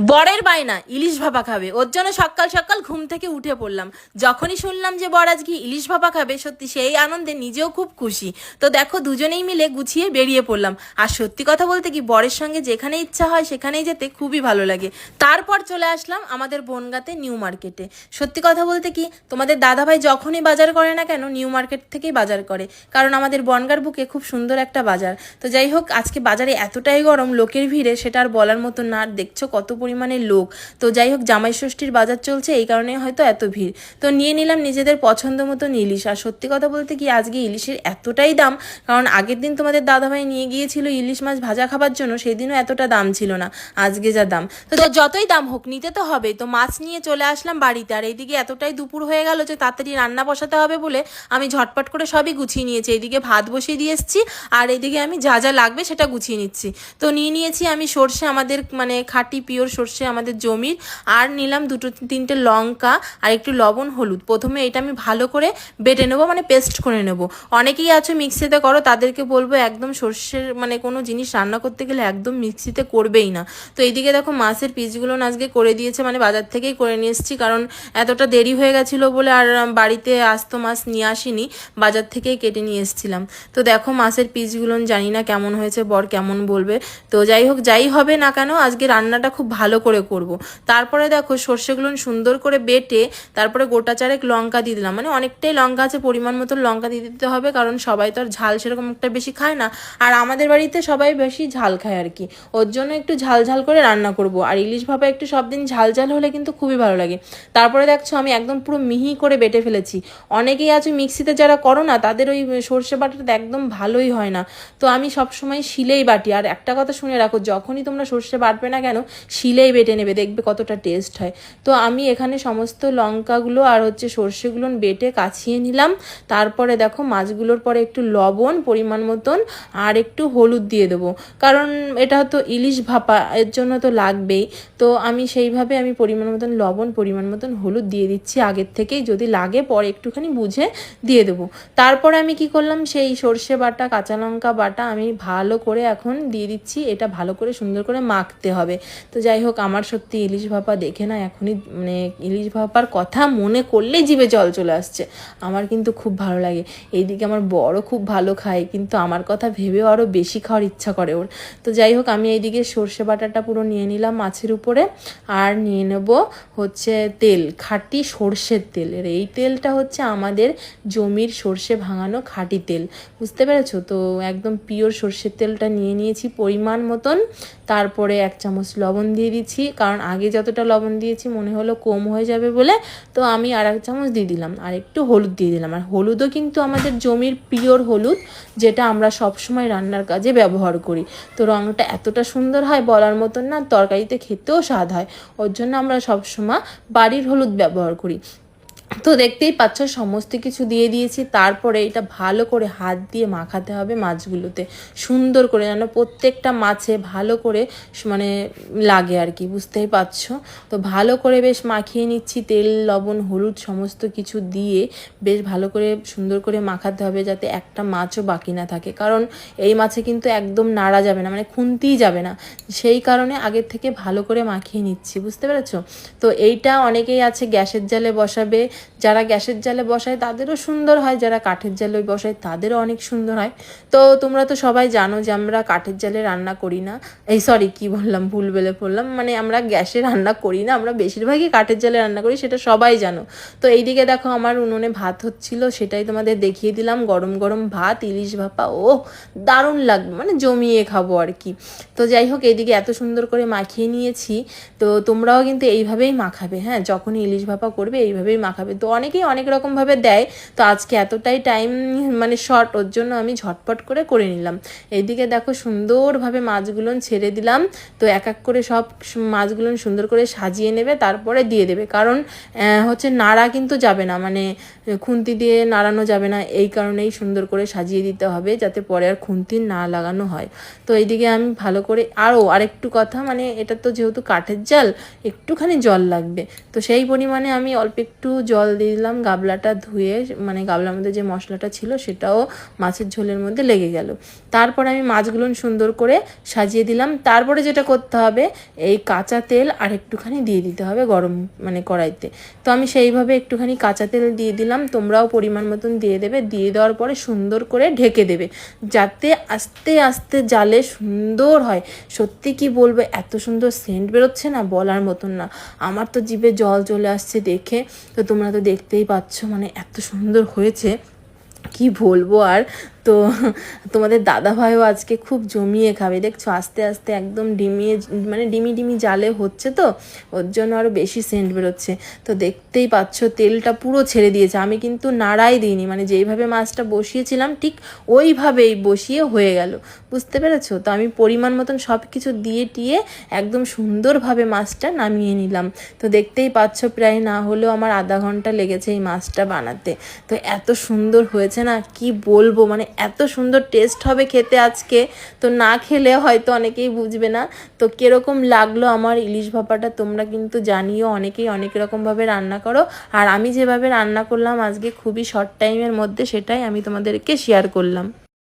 বরের বায়না ইলিশ ভাপা খাবে, ওর জন্য সকাল সকাল ঘুম থেকে উঠে পড়লাম। যখনই শুনলাম যে বর আজকে ইলিশ ভাপা খাবে, সত্যি সেই আনন্দে নিজেও খুব খুশি। তো দেখো, দুজনেই মিলে গুছিয়ে বেরিয়ে পড়লাম। আর সত্যি কথা বলতে কি, বরের সঙ্গে যেখানে ইচ্ছা হয় সেখানেই যেতে খুবই ভালো লাগে। তারপর চলে আসলাম আমাদের বনগাঁতে নিউ মার্কেটে। সত্যি কথা বলতে কি, তোমাদের দাদাভাই যখনই বাজার করে না কেন, নিউ মার্কেট থেকেই বাজার করে, কারণ আমাদের বনগাঁর বুকে খুব সুন্দর একটা বাজার। তো যাই হোক, আজকে বাজারে এতটাই গরম, লোকের ভিড়ে সেটা আর বলার মতো না। আর দেখছো কত পরিমাণে লোক। তো যাই হোক, জামাই ষষ্ঠীর বাজার চলছে, এই কারণে হয়তো এত ভিড়। তো নিয়ে নিলাম নিজেদের পছন্দ মতন ইলিশ। আর সত্যি কথা বলতে কি, আজকে ইলিশের এতটাই দাম, কারণ আগের দিন তোমাদের দাদাভাই নিয়ে গিয়েছিল ইলিশ মাছ ভাজা খাবার জন্য, সেদিনও এতটা দাম ছিল না, আজকে যা দাম। তো যতই দাম হোক নিতে তো হবে। তো মাছ নিয়ে চলে আসলাম বাড়িতে। আর এইদিকে এতটাই দুপুর হয়ে গেল যে তাড়াতাড়ি রান্না বসাতে হবে বলে আমি ঝটপট করে সবই গুছিয়ে নিয়েছি। এইদিকে ভাত বসিয়ে দিয়ে এসেছি, আর এইদিকে আমি যা যা লাগবে সেটা গুছিয়ে নিচ্ছি। তো নিয়ে নিয়েছি আমি সর্ষে, আমাদের মানে খাঁটি পিওর সর্ষে আমাদের জমির। আর নিলাম দুটো তিনটে লঙ্কা আর একটু লবণ হলুদ। প্রথমে এটা আমি ভালো করে বেটে নেবো, মানে পেস্ট করে নেব। অনেকেই আছো মিক্সিতে করো, তাদেরকে বলবো একদম সর্ষের মানে কোনো জিনিস রান্না করতে গেলে একদম মিক্সিতে করবেই না। তো এইদিকে দেখো, মাছের পিসগুলো আজকে করে দিয়েছে, মানে বাজার থেকেই করে নিয়ে এসেছি, কারণ এতটা দেরি হয়ে গেছিলো বলে আর বাড়িতে আস্ত মাছ নিয়ে আসিনি, বাজার থেকেই কেটে নিয়ে এসেছিলাম। তো দেখো, মাছের পিসগুলো জানি না কেমন হয়েছে, বর কেমন বলবে। তো যাই হোক, যাই হবে না কেন, আজকে রান্নাটা খুব ভালো করে করব। তারপরে দেখো, সর্ষেগুলো সুন্দর করে বেটে তারপরে গোটা চারেক লঙ্কা দিয়ে দিলাম, মানে অনেকটাই লঙ্কা আছে, পরিমাণ মতন লঙ্কা দিয়ে দিতে হবে, কারণ সবাই তো আর ঝাল সেরকম একটা বেশি খায় না। আর আমাদের বাড়িতে সবাই বেশি ঝাল খায় আর কি, ওর জন্য একটু ঝাল ঝাল করে রান্না করব। আর ইলিশ ভাপা একটু সব দিন ঝাল ঝাল হলে কিন্তু খুবই ভালো লাগে। তারপরে দেখছো, আমি একদম পুরো মিহি করে বেটে ফেলেছি। অনেকেই আছে মিক্সিতে যারা করো না, তাদের ওই সর্ষে বাটাটা একদম ভালোই হয় না। তো আমি সবসময় শিলেই বাটি। আর একটা কথা শুনে রাখো, যখনই তোমরা সর্ষে বাটবে না কেন, শিলেই বেটে নেবে, দেখবে কতটা টেস্ট হয়। তো আমি এখানে সমস্ত লঙ্কাগুলো আর সর্ষেগুলো বেটে কাছিয়ে নিলাম। তারপরে দেখো, মাছগুলোর পরে একটু লবণ পরিমাণ মতন আর একটু হলুদ দিয়ে দেবো, কারণ এটা তো ইলিশ ভাপা, এর জন্য তো লাগবেই। তো আমি সেইভাবে আমি পরিমাণ মতন লবণ পরিমাণ মতন হলুদ দিয়ে দিচ্ছি আগের থেকেই, যদি লাগে পরে একটুখানি বুঝে দিয়ে দেবো। তারপরে আমি কি করলাম, সেই সর্ষে বাটা কাঁচা লঙ্কা বাটা আমি ভালো করে এখন দিয়ে দিচ্ছি। এটা ভালো করে সুন্দর করে মাখতে হবে। তো যাই হোক, আমার সত্যি ইলিশ ভাপা দেখে না এখনই মানে ইলিশ ভাপার কথা মনে করলেই জিভে জল চলে আসছে। আমার কিন্তু খুব ভালো লাগে। এইদিকে আমার বড় খুব ভালো খায়, কিন্তু আমার কথা ভেবেও আরও বেশি খাওয়ার ইচ্ছা করে ওর। তো যাই হোক, আমি এইদিকে সর্ষে বাটাটা পুরো নিয়ে নিলাম মাছের উপরে। আর নিয়ে নেব তেল, খাঁটি সর্ষের তেল। এই তেলটা হচ্ছে আমাদের জমির সর্ষে ভাঙানো খাঁটি তেল, বুঝতে পেরেছো? তো একদম পিওর সর্ষের তেলটা নিয়ে নিয়েছি পরিমাণ মতন। তারপরে 1 চামচ লবণ দিয়ে দিচ্ছি, কারণ আগে যতটা লবণ দিয়েছি মনে হলো কম হয়ে যাবে বলে, তো আমি আর 1 চামচ দিয়ে দিলাম। আর একটু হলুদ দিয়ে দিলাম। আর হলুদও কিন্তু আমাদের জমির পিওর হলুদ, যেটা আমরা সবসময় রান্নার কাজে ব্যবহার করি। তো রঙটা এতটা সুন্দর হয় বলার মতন না, তরকারিতে খেতেও স্বাদ হয়, ওর জন্য আমরা সবসময় বাড়ির হলুদ ব্যবহার করি। তো দেখতেই পাচ্ছ, সমস্ত কিছু দিয়ে দিয়েছি। তারপরে এটা ভালো করে হাত দিয়ে মাখাতে হবে মাছগুলোতে, সুন্দর করে, যেন প্রত্যেকটা মাছে ভালো করে মানে লাগে আর কি, বুঝতেই পারছো। তো ভালো করে বেশ মাখিয়ে নিচ্ছি, তেল লবণ হলুদ সমস্ত কিছু দিয়ে বেশ ভালো করে সুন্দর করে মাখাতে হবে, যাতে একটা মাছও বাকি না থাকে, কারণ এই মাছে কিন্তু একদম নাড়া যাবে না, মানে খুন্তিই যাবে না। সেই কারণে আগের থেকে ভালো করে মাখিয়ে নিচ্ছি, বুঝতে পেরেছো? তো এইটা অনেকেই আছে গ্যাসের জালে বসাবে, যারা গ্যাসের জালে বসায় তাদেরও সুন্দর হয়, যারা কাঠের জালে বসায় তাদেরও অনেক সুন্দর হয়। তো তোমরা তো সবাই জানো যে আমরা কাঠের জালে রান্না করি না, এই সরি কি বললাম, ভুল বলে পড়লাম, মানে আমরা গ্যাসে রান্না করি না, আমরা বেশিরভাগই কাঠের জালে রান্না করি, সেটা সবাই জানো। তো এইদিকে দেখো, আমার উনুনে ভাত হচ্ছিল, সেটাই তোমাদের দেখিয়ে দিলাম। গরম গরম ভাত, ইলিশ ভাপা, ও দারুণ লাগবে, মানে জমিয়ে খাবো আর কি। তো যাই হোক, এইদিকে এত সুন্দর করে মাখিয়ে নিয়েছি। তো তোমরাও কিন্তু এইভাবেই মাখাবে, হ্যাঁ, যখনই ইলিশ ভাপা করবে এইভাবেই মাখাবে। তো অনেকেই অনেক রকমভাবে দেয়, তো আজকে এতটাই টাইম মানে শর্ট, ওর জন্য আমি ঝটপট করে নিলাম। এইদিকে দেখো, সুন্দরভাবে মাছগুলো ছেড়ে দিলাম। তো এক এক করে সব মাছগুলো সুন্দর করে সাজিয়ে নেবে, তারপরে দিয়ে দেবে, কারণ নাড়া কিন্তু যাবে না, মানে খুন্তি দিয়ে নাড়ানো যাবে না, এই কারণেই সুন্দর করে সাজিয়ে দিতে হবে, যাতে পরে আর খুন্তি না লাগানো হয়। তো এইদিকে আমি ভালো করে, আরেকটু কথা, এটা তো যেহেতু কাঠের জাল, একটুখানি জল লাগবে, তো সেই পরিমাণে আমি অল্প একটু জল জল দিয়ে দিলাম, গাবলাটা ধুয়ে মানে গাবলার মধ্যে যে মশলাটা ছিল সেটাও মাছের ঝোলের মধ্যে লেগে গেল। তারপর আমি মাছগুলো সুন্দর করে সাজিয়ে দিলাম। তারপরে যেটা করতে হবে, এই কাঁচা তেল আর একটুখানি দিয়ে দিতে হবে গরম মানে কড়াইতে। তো আমি সেইভাবে একটুখানি কাঁচা তেল দিয়ে দিলাম, তোমরাও পরিমাণ মতন দিয়ে দেবে। দিয়ে দেওয়ার পরে সুন্দর করে ঢেকে দেবে, যাতে আস্তে আস্তে জালে সুন্দর হয়। সত্যি কি বলবো, এত সুন্দর সেন্ট বেরোচ্ছে না, বলার মতন না। আমার তো জিভে জল চলে আসছে দেখে। তো তোমরা তো দেখতেই পাচ্ছ, মানে এত সুন্দর হয়েছে কি বলবো আর। তো তোমাদের দাদাভাইও আজকে খুব জমিয়ে খাবে, দেখছো আস্তে আস্তে একদম ডিমিয়ে মানে ডিমি জালে হচ্ছে, তো ওর জন্য আরও বেশি সেন্ট বেরোচ্ছে। তো দেখতেই পাচ্ছ তেলটা পুরো ছেড়ে দিয়েছে। আমি কিন্তু নাড়াই দিইনি, মানে যেইভাবে মাছটা বসিয়েছিলাম ঠিক ওইভাবেই বসিয়ে হয়ে গেল, বুঝতে পেরেছো? তো আমি পরিমাণ মতন সব কিছু দিয়ে টিয়ে একদম সুন্দরভাবে মাছটা নামিয়ে নিলাম। তো দেখতেই পাচ্ছ প্রায় না হলেও আমার আধা ঘন্টা লেগেছে এই মাছটা বানাতে। তো এত সুন্দর হয়েছে না, কি বলবো, মানে এত সুন্দর টেস্ট হবে খেতে আজকে। তো না খেলে হয়তো অনেকেই বুঝবে না। তো কীরকম লাগলো আমার ইলিশ ভাপাটা তোমরা কিন্তু জানিও, অনেকেই অনেক রকমভাবে রান্না করো। আর আমি যেভাবে রান্না করলাম আজকে খুবই শর্ট টাইমের মধ্যে, সেটাই আমি তোমাদেরকে শেয়ার করলাম।